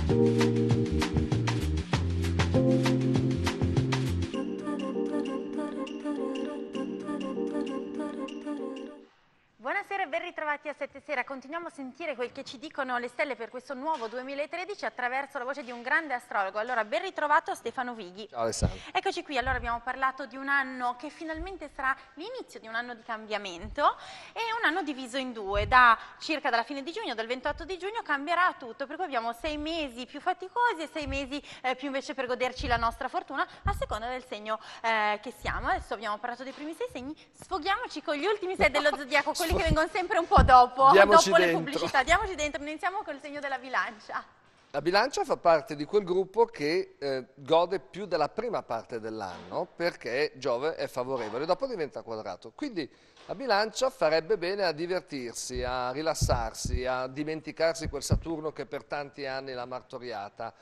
Buonasera e ben ritrovati a Sette Sera. Continuiamo a sentire quel che ci dicono le stelle per questo nuovo 2013 attraverso la voce di un grande astrologo. Allora, ben ritrovato Stefano Vighi. Ciao Alessandro. Eccoci qui, allora abbiamo parlato di un anno che finalmente sarà l'inizio di un anno di cambiamento e un anno diviso in due. Circa dalla fine di giugno, dal 28 di giugno cambierà tutto, per cui abbiamo 6 mesi più faticosi e 6 mesi più invece per goderci la nostra fortuna a seconda del segno che siamo. Adesso abbiamo parlato dei primi 6 segni, sfoghiamoci con gli ultimi 6 dello zodiaco, quelli che vengono sempre un po' dopo le pubblicità. Diamoci dentro, iniziamo col segno della bilancia. La bilancia fa parte di quel gruppo che gode più della prima parte dell'anno perché Giove è favorevole, dopo diventa quadrato. Quindi la bilancia farebbe bene a divertirsi, a rilassarsi, a dimenticarsi quel Saturno che per tanti anni l'ha martoriata.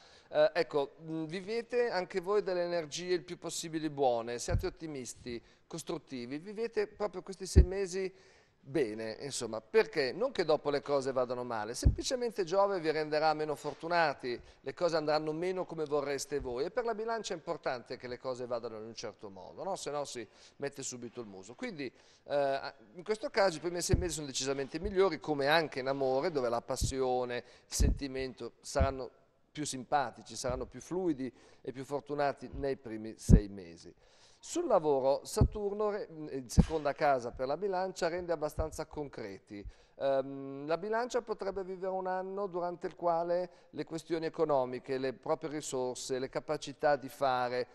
Ecco, vivete anche voi delle energie il più possibili buone, siate ottimisti, costruttivi, vivete proprio questi 6 mesi bene, insomma, perché non che dopo le cose vadano male, semplicemente Giove vi renderà meno fortunati, le cose andranno meno come vorreste voi e per la bilancia è importante che le cose vadano in un certo modo, no? Se no si mette subito il muso. Quindi in questo caso i primi 6 mesi sono decisamente migliori, come anche in amore, dove la passione, il sentimento saranno più simpatici, saranno più fluidi e più fortunati nei primi 6 mesi. Sul lavoro Saturno, in seconda casa per la bilancia, rende abbastanza concreti. La bilancia potrebbe vivere un anno durante il quale le questioni economiche, le proprie risorse, le capacità di fare,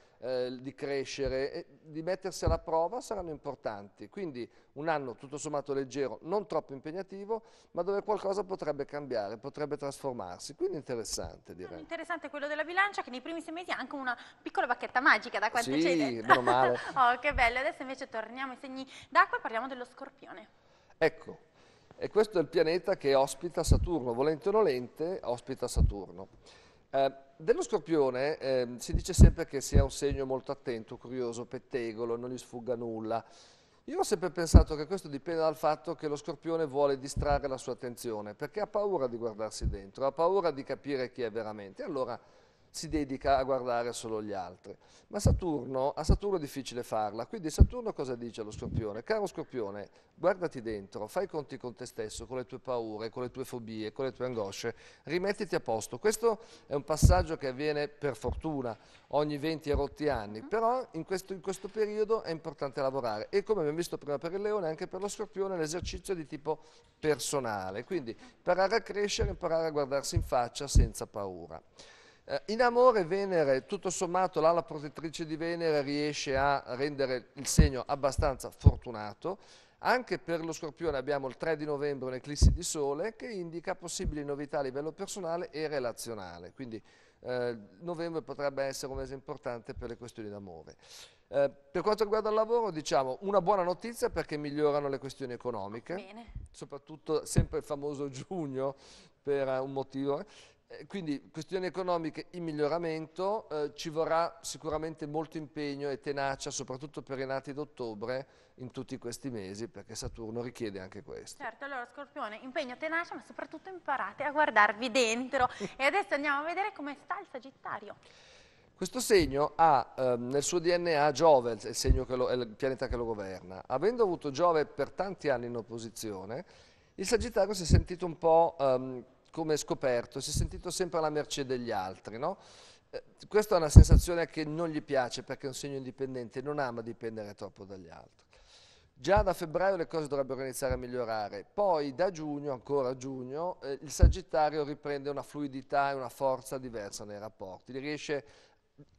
di crescere, di mettersi alla prova saranno importanti. Quindi un anno tutto sommato leggero, non troppo impegnativo, ma dove qualcosa potrebbe cambiare, potrebbe trasformarsi. Quindi interessante, direi. Interessante quello della bilancia, che nei primi 6 mesi ha anche una piccola bacchetta magica, da quanto ci hai detto. Sì, meno male. Oh, che bello. Adesso invece torniamo ai segni d'acqua e parliamo dello Scorpione. Ecco, e questo è il pianeta che ospita Saturno, volente o nolente, ospita Saturno. Dello Scorpione si dice sempre che sia un segno molto attento, curioso, pettegolo, non gli sfugga nulla. Io ho sempre pensato che questo dipende dal fatto che lo Scorpione vuole distrarre la sua attenzione, perché ha paura di guardarsi dentro, ha paura di capire chi è veramente, allora si dedica a guardare solo gli altri. Ma a Saturno è difficile farla, quindi Saturno cosa dice allo Scorpione? Caro Scorpione, guardati dentro, fai i conti con te stesso, con le tue paure, con le tue fobie, con le tue angosce, rimettiti a posto. Questo è un passaggio che avviene per fortuna ogni 20 e rotti anni, però in questo periodo è importante lavorare e come abbiamo visto prima per il Leone, anche per lo Scorpione l'esercizio è di tipo personale, quindi imparare a crescere, imparare a guardarsi in faccia senza paura. In amore Venere, tutto sommato l'ala protettrice di Venere riesce a rendere il segno abbastanza fortunato. Anche per lo Scorpione abbiamo il 3 di novembre un'eclissi di Sole che indica possibili novità a livello personale e relazionale, quindi novembre potrebbe essere un mese importante per le questioni d'amore. Per quanto riguarda il lavoro, diciamo una buona notizia perché migliorano le questioni economiche, Bene. soprattutto sempre il famoso giugno per un motivo. Quindi questioni economiche in miglioramento, ci vorrà sicuramente molto impegno e tenacia, soprattutto per i nati d'ottobre, in tutti questi mesi, perché Saturno richiede anche questo. Certo, allora Scorpione, impegno, tenacia, ma soprattutto imparate a guardarvi dentro. E adesso andiamo a vedere come sta il Sagittario. Questo segno ha nel suo DNA Giove, è il pianeta che lo governa. Avendo avuto Giove per tanti anni in opposizione, il Sagittario si è sentito un po' come scoperto, si è sentito sempre alla mercé degli altri, no? Questa è una sensazione che non gli piace perché è un segno indipendente, non ama dipendere troppo dagli altri. Già da febbraio le cose dovrebbero iniziare a migliorare, poi da giugno, ancora a giugno, il Sagittario riprende una fluidità e una forza diversa nei rapporti, riesce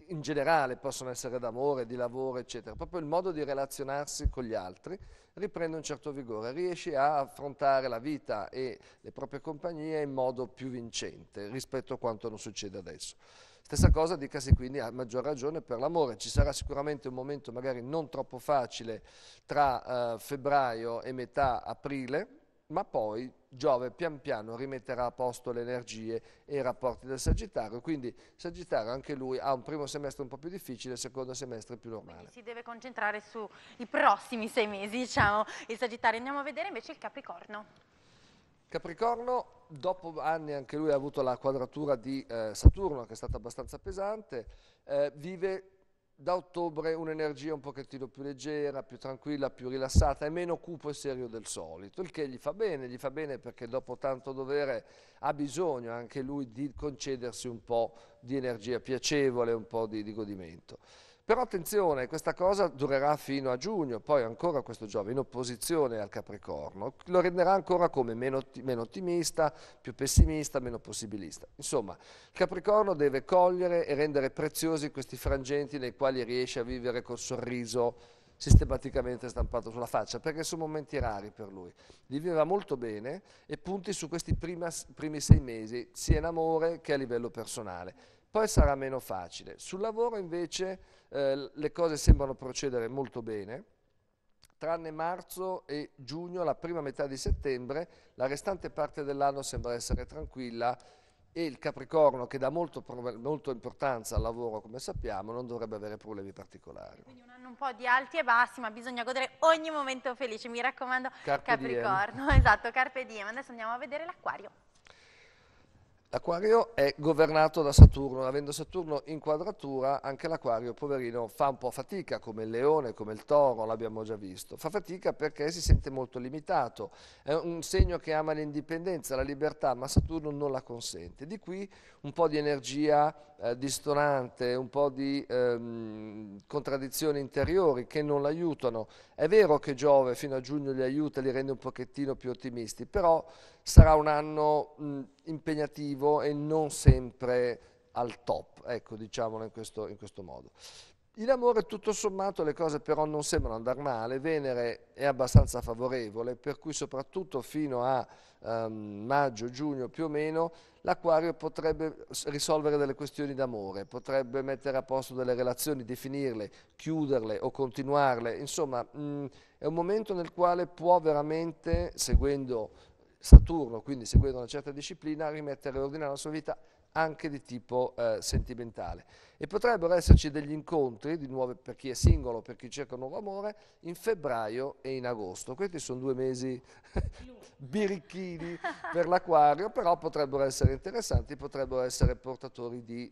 in generale, possono essere d'amore, di lavoro, eccetera, proprio il modo di relazionarsi con gli altri riprende un certo vigore, riesce a affrontare la vita e le proprie compagnie in modo più vincente rispetto a quanto non succede adesso. Stessa cosa dicasi quindi a maggior ragione per l'amore, ci sarà sicuramente un momento magari non troppo facile tra febbraio e metà aprile, ma poi Giove pian piano rimetterà a posto le energie e i rapporti del Sagittario, quindi Sagittario anche lui ha un primo semestre un po' più difficile, il secondo semestre più normale. Quindi si deve concentrare sui prossimi 6 mesi, diciamo, il Sagittario. Andiamo a vedere invece il Capricorno. Capricorno, dopo anni anche lui ha avuto la quadratura di Saturno, che è stata abbastanza pesante, vive da ottobre un'energia un pochettino più leggera, più tranquilla, più rilassata e meno cupo e serio del solito, il che gli fa bene perché dopo tanto dovere ha bisogno anche lui di concedersi un po' di energia piacevole, un po' di godimento. Però attenzione, questa cosa durerà fino a giugno, poi ancora questo Giove in opposizione al Capricorno lo renderà ancora come meno ottimista, più pessimista, meno possibilista. Insomma, il Capricorno deve cogliere e rendere preziosi questi frangenti nei quali riesce a vivere col sorriso sistematicamente stampato sulla faccia, perché sono momenti rari per lui. Li viveva molto bene e punti su questi primi 6 mesi, sia in amore che a livello personale. Poi sarà meno facile. Sul lavoro invece le cose sembrano procedere molto bene, tranne marzo e giugno, la prima metà di settembre, la restante parte dell'anno sembra essere tranquilla e il Capricorno, che dà molto importanza al lavoro, come sappiamo, non dovrebbe avere problemi particolari. Quindi un anno un po' di alti e bassi, ma bisogna godere ogni momento felice, mi raccomando, Carpe Capricorno. diem. Esatto, carpe diem. Adesso andiamo a vedere l'Acquario. L'Aquario è governato da Saturno, avendo Saturno in quadratura, anche l'Aquario, poverino, fa un po' fatica, come il Leone, come il Toro, l'abbiamo già visto. Fa fatica perché si sente molto limitato, è un segno che ama l'indipendenza, la libertà, ma Saturno non la consente. Di qui un po' di energia distonante, un po' di contraddizioni interiori che non l'aiutano. È vero che Giove fino a giugno li aiuta, li rende un pochettino più ottimisti, però sarà un anno impegnativo e non sempre al top, ecco, diciamolo in questo modo. In amore tutto sommato le cose però non sembrano andare male, Venere è abbastanza favorevole, per cui soprattutto fino a maggio-giugno più o meno l'Acquario potrebbe risolvere delle questioni d'amore, potrebbe mettere a posto delle relazioni, definirle, chiuderle o continuarle, insomma è un momento nel quale può veramente, seguendo Saturno, quindi seguendo una certa disciplina, rimettere ordine alla sua vita anche di tipo sentimentale. E potrebbero esserci degli incontri di nuove, per chi è singolo, per chi cerca un nuovo amore, in febbraio e in agosto. Questi sono 2 mesi birichini per l'Acquario, però potrebbero essere interessanti, potrebbero essere portatori di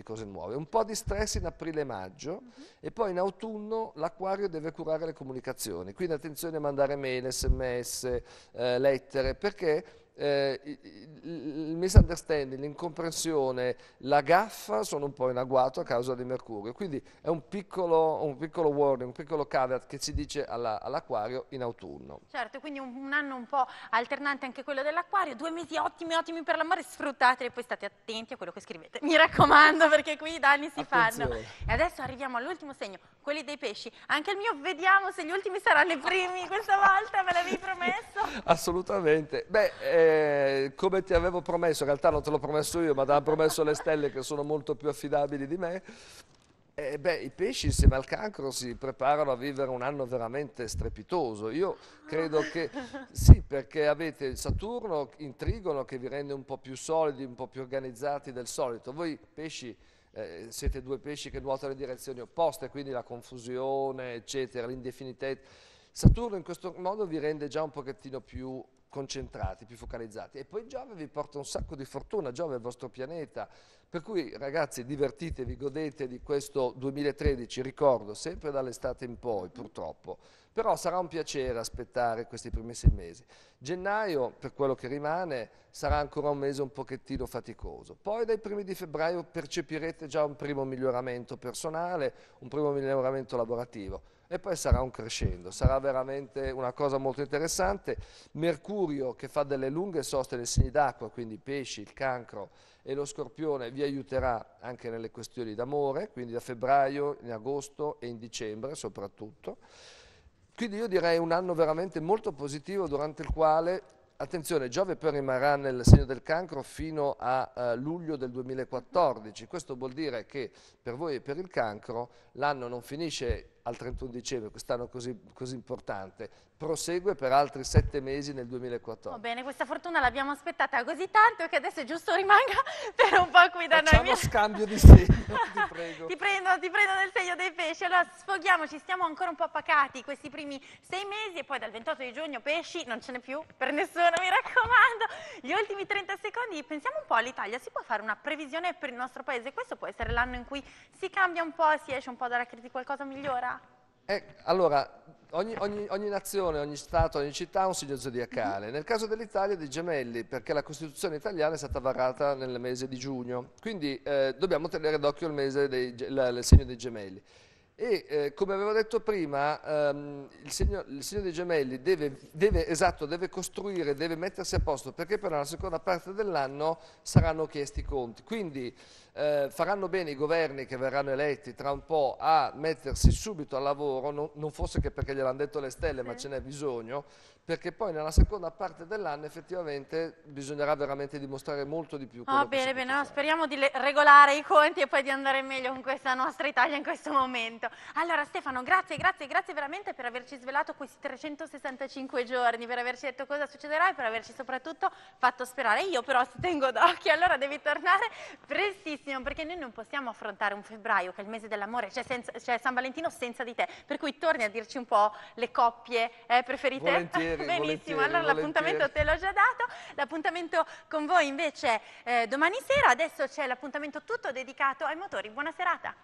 cose nuove. Un po' di stress in aprile e maggio e poi in autunno l'Acquario deve curare le comunicazioni, quindi attenzione a mandare mail, sms, lettere, perché il misunderstanding, l'incomprensione, la gaffa sono un po' in agguato a causa di Mercurio, quindi è un piccolo warning, un piccolo caveat che ci dice all'Acquario in autunno. Certo, quindi un anno un po' alternante anche quello dell'Acquario, 2 mesi ottimi, ottimi per l'amore, sfruttateli e poi state attenti a quello che scrivete, mi raccomando, perché qui i danni si fanno. E adesso arriviamo all'ultimo segno, quelli dei pesci, anche il mio, vediamo se gli ultimi saranno i primi questa volta, me l'avevi promesso? Assolutamente, come ti avevo promesso, in realtà non te l'ho promesso io, ma te l'hanno promesso le stelle che sono molto più affidabili di me. I pesci insieme al Cancro si preparano a vivere un anno veramente strepitoso. Io credo che sì, perché avete il Saturno in Trigono che vi rende un po' più solidi, un po' più organizzati del solito. Voi pesci siete 2 pesci che nuotano in direzioni opposte, quindi la confusione, eccetera, l'indefinitezza. Saturno in questo modo vi rende già un pochettino più concentrati, più focalizzati, e poi Giove vi porta un sacco di fortuna, Giove è il vostro pianeta, per cui ragazzi divertitevi, godete di questo 2013, ricordo, sempre dall'estate in poi purtroppo, però sarà un piacere aspettare questi primi 6 mesi. Gennaio, per quello che rimane, sarà ancora un mese un pochettino faticoso, poi dai primi di febbraio percepirete già un primo miglioramento personale, un primo miglioramento lavorativo, e poi sarà un crescendo, sarà veramente una cosa molto interessante. Mercurio, che fa delle lunghe soste nei segni d'acqua, quindi i pesci, il Cancro e lo Scorpione, vi aiuterà anche nelle questioni d'amore, quindi da febbraio, in agosto e in dicembre soprattutto. Quindi io direi un anno veramente molto positivo, durante il quale, attenzione, Giove poi rimarrà nel segno del Cancro fino a luglio del 2014, questo vuol dire che per voi e per il Cancro l'anno non finisce al 31 dicembre, quest'anno così importante, prosegue per altri 7 mesi nel 2014. Va bene, questa fortuna l'abbiamo aspettata così tanto che adesso è giusto rimanga per un po' qui da Facciamo noi. scambio di segno, ti prego. Ti prendo nel segno dei pesci. Allora sfoghiamoci, stiamo ancora un po' pacati questi primi 6 mesi e poi dal 28 di giugno pesci non ce n'è più per nessuno, mi raccomando. Gli ultimi 30 secondi, pensiamo un po' all'Italia, si può fare una previsione per il nostro paese? Questo può essere l'anno in cui si cambia un po', si esce un po' dalla crisi, qualcosa migliora? Allora, ogni nazione, ogni Stato, ogni città ha un segno zodiacale. Nel caso dell'Italia dei gemelli, perché la Costituzione italiana è stata varata nel mese di giugno, quindi dobbiamo tenere d'occhio il segno dei gemelli. E come avevo detto prima, il segno dei gemelli deve costruire, deve mettersi a posto, perché per la seconda parte dell'anno saranno chiesti i conti. Quindi faranno bene i governi che verranno eletti tra un po' a mettersi subito al lavoro, non fosse che perché gliel'hanno detto le stelle, ma ce n'è bisogno, perché poi nella seconda parte dell'anno effettivamente bisognerà veramente dimostrare molto di più quello che si Bene, può bene, no, fare. speriamo di regolare i conti e poi di andare meglio con questa nostra Italia in questo momento. Allora Stefano, grazie veramente per averci svelato questi 365 giorni, per averci detto cosa succederà e per averci soprattutto fatto sperare. Io però ti tengo d'occhio, allora devi tornare prestissimo, perché noi non possiamo affrontare un febbraio, che è il mese dell'amore, c'è San Valentino senza di te, per cui torni a dirci un po' le coppie preferite. Volentieri, Benissimo, allora volentieri. l'appuntamento te l'ho già dato, l'appuntamento con voi invece domani sera, adesso c'è l'appuntamento tutto dedicato ai motori. Buona serata!